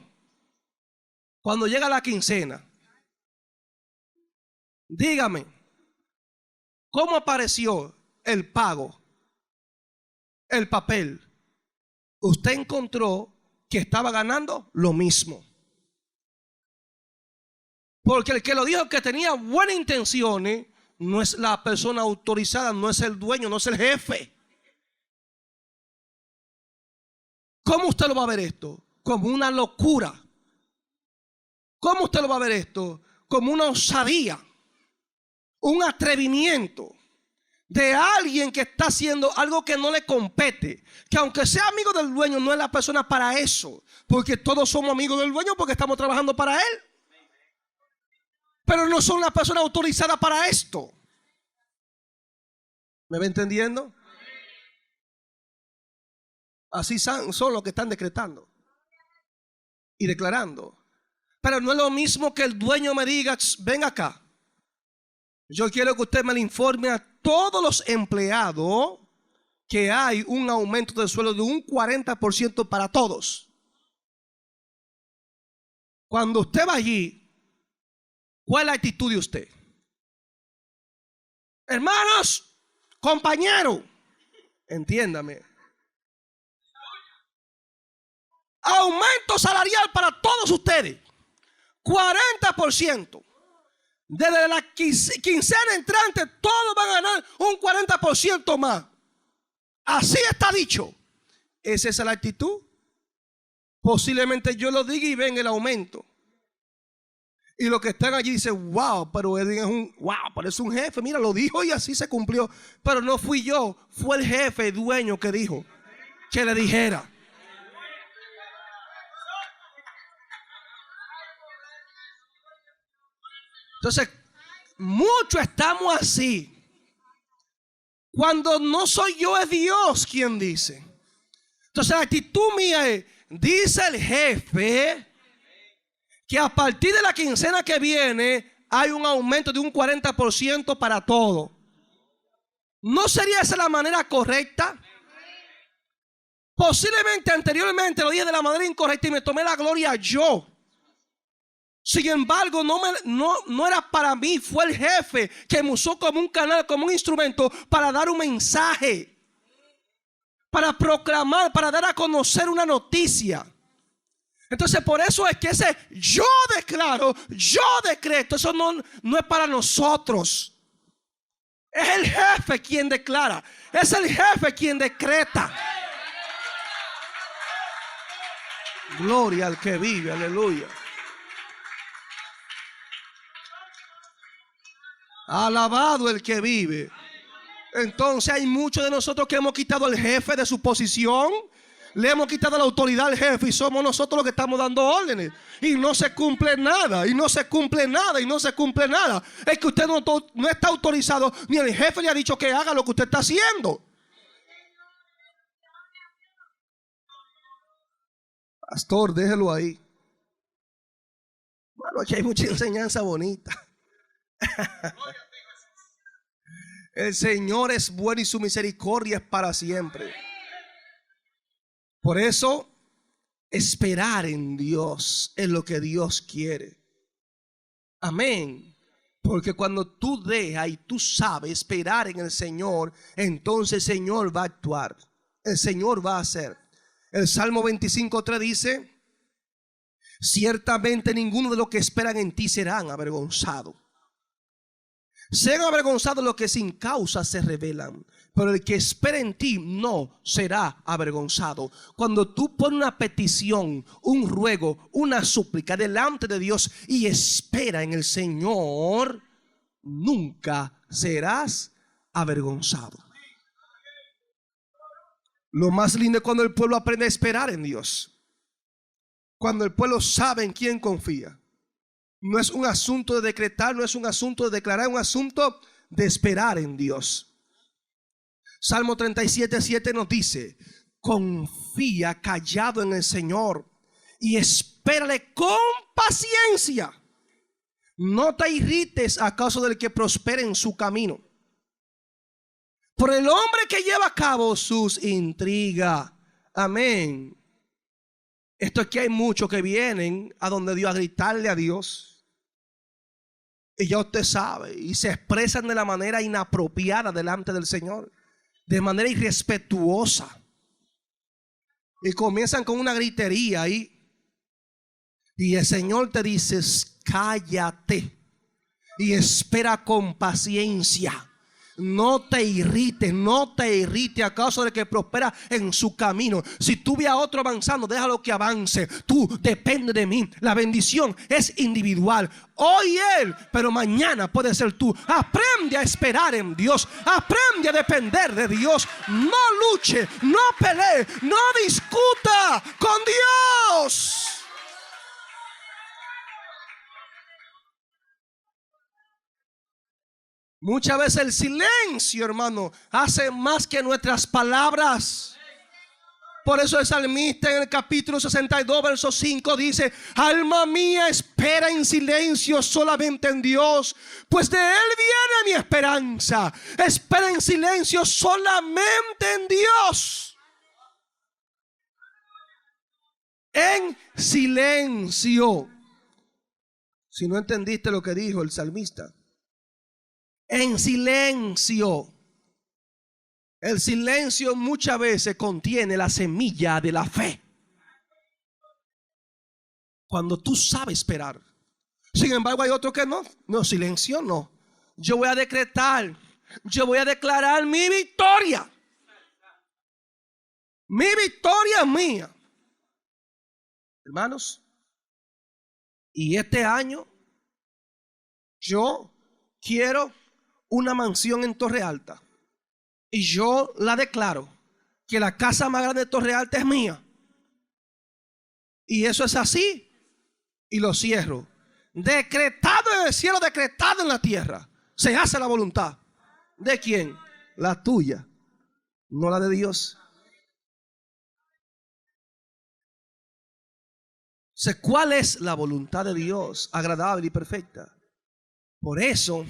Cuando llega la quincena. Dígame, ¿cómo apareció el pago? El papel. Usted encontró que estaba ganando lo mismo. Porque el que lo dijo que tenía buenas intenciones no es la persona autorizada, no es el dueño, no es el jefe. ¿Cómo usted lo va a ver esto? Como una locura. ¿Cómo usted lo va a ver esto? Como una osadía, un atrevimiento de alguien que está haciendo algo que no le compete. Que aunque sea amigo del dueño, no es la persona para eso. Porque todos somos amigos del dueño porque estamos trabajando para él. Pero no son la persona autorizada para esto. ¿Me va entendiendo? Así son los que están decretando y declarando. Pero no es lo mismo que el dueño me diga, ven acá. Yo quiero que usted me le informe a todos los empleados que hay un aumento de sueldo de un 40% para todos. Cuando usted va allí, ¿cuál es la actitud de usted? Hermanos, compañeros, entiéndame. Aumento salarial para todos ustedes. 40%. Desde la quincena entrante, todos van a ganar un 40% más. Así está dicho. ¿Es esa la actitud? Posiblemente yo lo diga y ven el aumento. Y los que están allí dicen, wow, pero Edwin es un jefe. Mira, lo dijo y así se cumplió. Pero no fui yo, fue el jefe, el dueño que dijo que le dijera. Entonces, muchos estamos así. Cuando no soy yo, es Dios quien dice. Entonces, la actitud mía es, dice el jefe, que a partir de la quincena que viene, hay un aumento de un 40% para todo. ¿No sería esa la manera correcta? Posiblemente anteriormente lo dije de la manera incorrecta y me tomé la gloria yo. Sin embargo, no era para mí, fue el jefe que me usó como un canal, como un instrumento para dar un mensaje, para proclamar, para dar a conocer una noticia. Entonces, por eso es que ese yo declaro, yo decreto, eso no es para nosotros. Es el jefe quien declara, es el jefe quien decreta. Gloria al que vive, aleluya. Alabado el que vive. Entonces hay muchos de nosotros que hemos quitado al jefe de su posición. Le hemos quitado la autoridad al jefe y somos nosotros los que estamos dando órdenes. Y no se cumple nada, y no se cumple nada, y no se cumple nada. Es que usted no está autorizado, ni el jefe le ha dicho que haga lo que usted está haciendo. Pastor, déjelo ahí. Bueno, aquí hay mucha enseñanza bonita. El Señor es bueno y su misericordia es para siempre. Por eso, esperar en Dios es lo que Dios quiere. Amén. Porque cuando tú dejas y tú sabes esperar en el Señor, entonces el Señor va a actuar. El Señor va a hacer. El Salmo 25:3 dice: ciertamente ninguno de los que esperan en ti serán avergonzados. Sean avergonzados los que sin causa se rebelan, pero el que espera en ti no será avergonzado. Cuando tú pones una petición, un ruego, una súplica delante de Dios y espera en el Señor, nunca serás avergonzado. Lo más lindo es cuando el pueblo aprende a esperar en Dios. Cuando el pueblo sabe en quién confía. No es un asunto de decretar, no es un asunto de declarar, es un asunto de esperar en Dios. Salmo 37:7 nos dice: confía callado en el Señor y espérale con paciencia. No te irrites a causa del que prospere en su camino, por el hombre que lleva a cabo sus intrigas. Amén. Esto es que hay muchos que vienen a donde Dios a gritarle a Dios. Y ya usted sabe, y se expresan de la manera inapropiada delante del Señor, de manera irrespetuosa. Y comienzan con una gritería ahí. Y el Señor te dice: cállate y espera con paciencia. No te irrites a causa de que prospera en su camino. Si tú ves a otro avanzando, déjalo que avance. Tú depende de mí. La bendición es individual. Hoy él, pero mañana puede ser tú. Aprende a esperar en Dios. Aprende a depender de Dios. No luche, no pelee, no discuta con Dios. Muchas veces el silencio, hermano, hace más que nuestras palabras. Por eso el salmista en el capítulo 62, verso 5 dice: alma mía, espera en silencio solamente en Dios, pues de Él viene mi esperanza. Espera en silencio solamente en Dios. En silencio. Si no entendiste lo que dijo el salmista, en silencio. El silencio muchas veces contiene la semilla de la fe. Cuando tú sabes esperar. Sin embargo, hay otros que no. No, silencio no. Yo voy a decretar. Yo voy a declarar mi victoria. Mi victoria es mía. Hermanos, y este año yo quiero una mansión en Torre Alta. Y yo la declaro que la casa más grande de Torre Alta es mía. Y eso es así. Y lo cierro. Decretado en el cielo, decretado en la tierra. Se hace la voluntad. ¿De quién? La tuya, no la de Dios. ¿Cuál es la voluntad de Dios? Agradable y perfecta. Por eso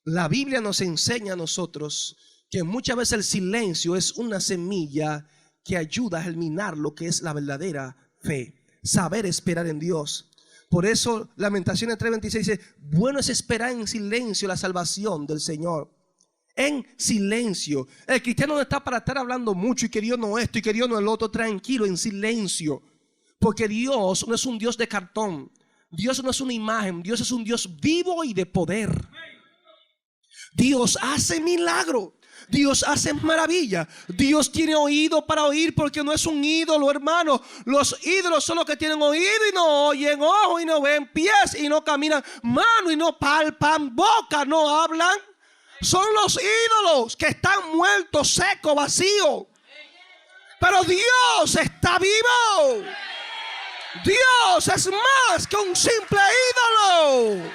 la Biblia nos enseña a nosotros que muchas veces el silencio es una semilla que ayuda a germinar lo que es la verdadera fe. Saber esperar en Dios. Por eso Lamentaciones 3:26 dice: bueno es esperar en silencio la salvación del Señor. En silencio. El cristiano no está para estar hablando mucho y que Dios no esto y que Dios no el otro. Tranquilo, en silencio. Porque Dios no es un Dios de cartón. Dios no es una imagen. Dios es un Dios vivo y de poder. Dios hace milagro. Dios hace maravilla. Dios tiene oído para oír, porque no es un ídolo, hermano. Los ídolos son los que tienen oído y no oyen, ojos y no ven, pies y no caminan, mano y no palpan, boca no hablan. Son los ídolos que están muertos, secos, vacíos. Pero Dios está vivo. Dios es más que un simple ídolo.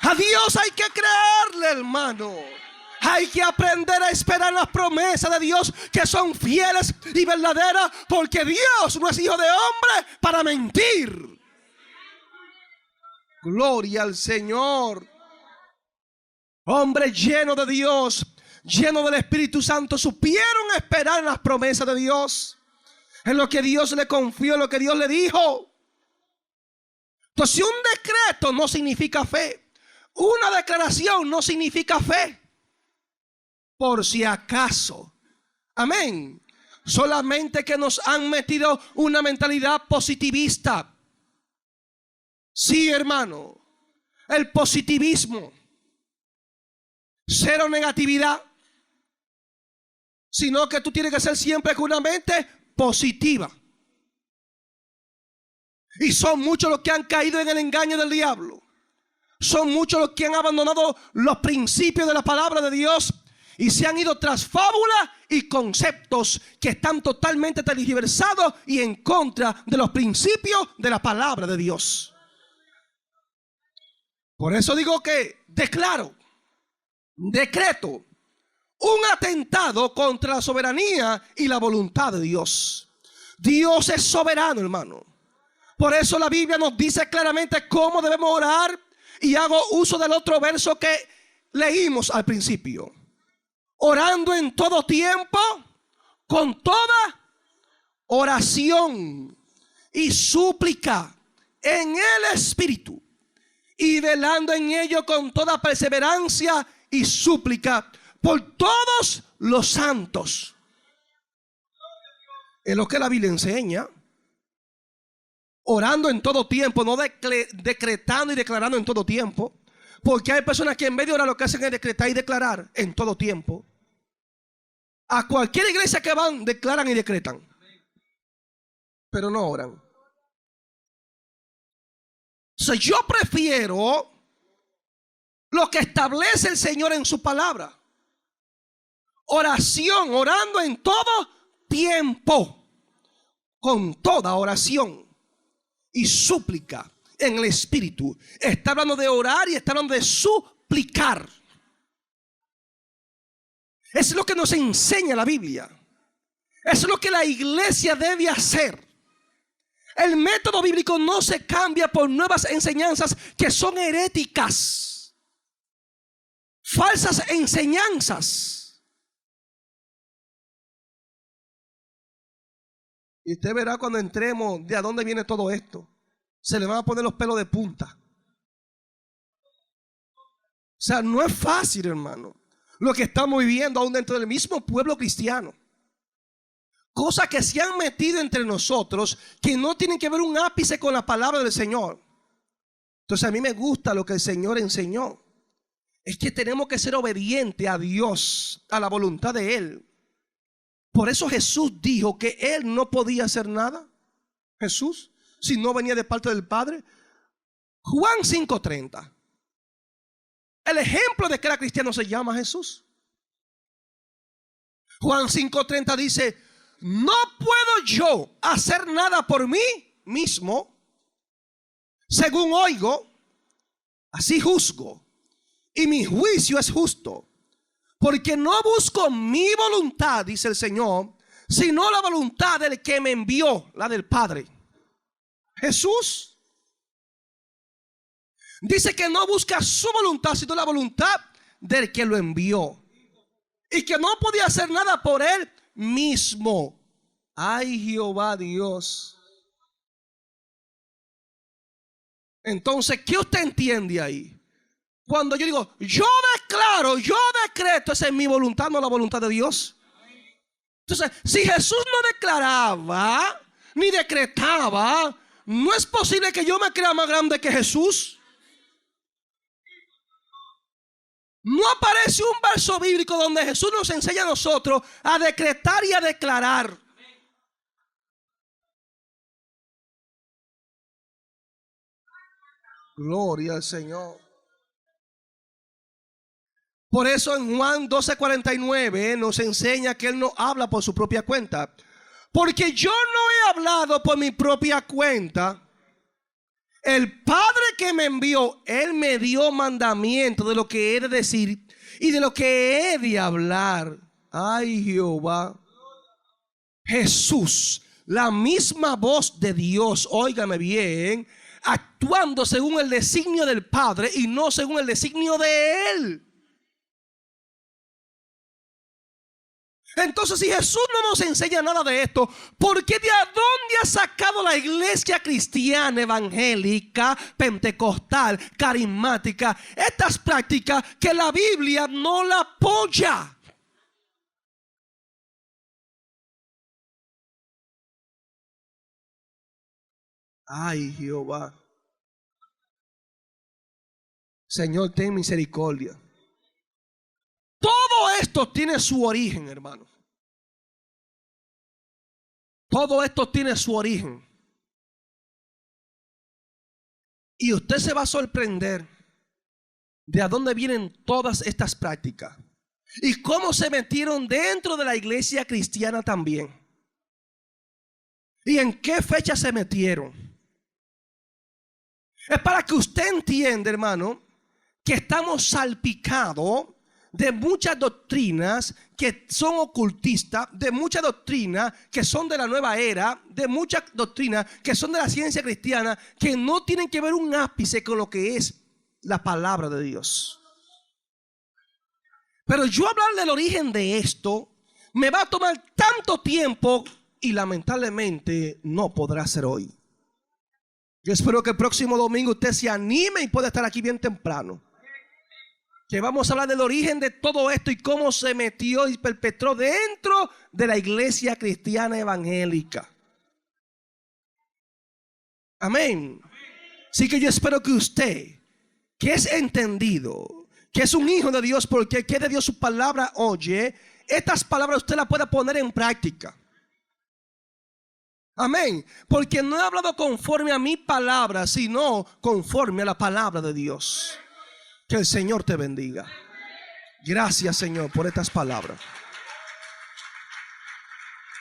A Dios hay que creerle, hermano. Hay que aprender a esperar las promesas de Dios, que son fieles y verdaderas, porque Dios no es hijo de hombre para mentir. Gloria al Señor. hombres llenos de Dios, llenos del Espíritu Santo, supieron esperar en las promesas de Dios, en lo que Dios le confió, en lo que Dios le dijo. Entonces, si un decreto no significa fe, una declaración no significa fe, por si acaso, amén, solamente que nos han metido una mentalidad positivista. Sí, hermano, el positivismo, cero negatividad, sino que tú tienes que ser siempre con una mente positiva. Y son muchos los que han caído en el engaño del diablo. Son muchos los que han abandonado los principios de la palabra de Dios y se han ido tras fábulas y conceptos que están totalmente tergiversados y en contra de los principios de la palabra de Dios. Por eso digo que decreto un atentado contra la soberanía y la voluntad de Dios. Dios es soberano, hermano. Por eso la Biblia nos dice claramente cómo debemos orar, y hago uso del otro verso que leímos al principio. Orando en todo tiempo, con toda oración y súplica en el Espíritu, y velando en ello con toda perseverancia y súplica por todos los santos. Es lo que la Biblia enseña. Orando en todo tiempo, no decretando y declarando en todo tiempo. Porque hay personas que en vez de orar lo que hacen es decretar y declarar en todo tiempo. A cualquier iglesia que van, declaran y decretan, pero no oran. So, yo prefiero lo que establece el Señor en su palabra. Oración, orando en todo tiempo, con toda oración y súplica en el Espíritu. Está hablando de orar y está hablando de suplicar. Eso es lo que nos enseña la Biblia. Eso es lo que la iglesia debe hacer. El método bíblico no se cambia por nuevas enseñanzas que son heréticas, falsas enseñanzas. Y usted verá cuando entremos de a dónde viene todo esto. Se le van a poner los pelos de punta. O sea, no es fácil, hermano, lo que estamos viviendo aún dentro del mismo pueblo cristiano. Cosas que se han metido entre nosotros que no tienen que ver un ápice con la palabra del Señor. Entonces a mí me gusta lo que el Señor enseñó. Es que tenemos que ser obedientes a Dios, a la voluntad de Él. Por eso Jesús dijo que Él no podía hacer nada, Jesús, si no venía de parte del Padre. Juan 5:30. El ejemplo de que era cristiano se llama Jesús. Juan 5:30 dice: no puedo yo hacer nada por mí mismo. Según oigo, así juzgo, y mi juicio es justo. Porque no busco mi voluntad, dice el Señor, sino la voluntad del que me envió, la del Padre. Jesús dice que no busca su voluntad, sino la voluntad del que lo envió. Y que no podía hacer nada por él mismo. Ay, Jehová Dios. Entonces, ¿qué usted entiende ahí? Cuando yo digo, yo declaro, yo decreto, esa es mi voluntad, no la voluntad de Dios. Entonces, si Jesús no declaraba ni decretaba, no es posible que yo me crea más grande que Jesús. No aparece un verso bíblico donde Jesús nos enseña a nosotros a decretar y a declarar. Gloria al Señor. Por eso en Juan 12:49 nos enseña que Él no habla por su propia cuenta. Porque yo no he hablado por mi propia cuenta. El Padre que me envió, Él me dio mandamiento de lo que he de decir y de lo que he de hablar. Ay, Jehová. Jesús, la misma voz de Dios, óigame bien, actuando según el designio del Padre y no según el designio de Él. Entonces, si Jesús no nos enseña nada de esto, ¿por qué de dónde ha sacado la iglesia cristiana, evangélica, pentecostal, carismática, estas prácticas que la Biblia no la apoya? Ay, Jehová. Señor, ten misericordia. Todo esto tiene su origen, hermano. Todo esto tiene su origen. Y usted se va a sorprender de a dónde vienen todas estas prácticas y cómo se metieron dentro de la iglesia cristiana también. Y en qué fecha se metieron. Es para que usted entienda, hermano, que estamos salpicados de muchas doctrinas que son ocultistas, de muchas doctrinas que son de la nueva era, de muchas doctrinas que son de la ciencia cristiana, que no tienen que ver un ápice con lo que es la palabra de Dios. Pero yo hablar del origen de esto me va a tomar tanto tiempo y lamentablemente no podrá ser hoy. Yo espero que el próximo domingo usted se anime y pueda estar aquí bien temprano. Que vamos a hablar del origen de todo esto y cómo se metió y perpetró dentro de la iglesia cristiana evangélica. Amén. Así que yo espero que usted, que es entendido, que es un hijo de Dios porque que de Dios su palabra oye, estas palabras usted las pueda poner en práctica. Amén. Porque no he hablado conforme a mi palabra, sino conforme a la palabra de Dios. Que el Señor te bendiga. Gracias, Señor, por estas palabras.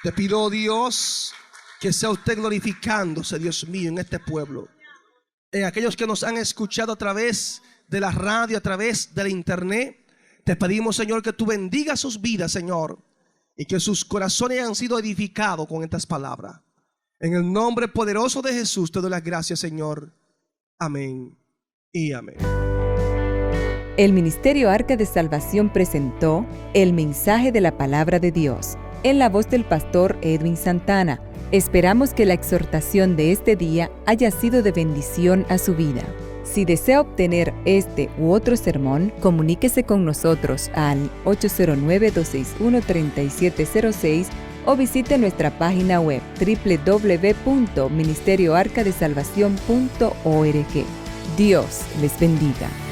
Te pido, Dios, que sea usted glorificándose, Dios mío, en este pueblo. En aquellos que nos han escuchado a través de la radio, a través del internet. Te pedimos, Señor, que tú bendigas sus vidas, Señor, y que sus corazones hayan sido edificados con estas palabras. En el nombre poderoso de Jesús te doy las gracias, Señor. Amén y amén. El Ministerio Arca de Salvación presentó el mensaje de la Palabra de Dios en la voz del pastor Edwin Santana. Esperamos que la exhortación de este día haya sido de bendición a su vida. Si desea obtener este u otro sermón, comuníquese con nosotros al 809-261-3706 o visite nuestra página web www.ministerioarcadesalvacion.org. Dios les bendiga.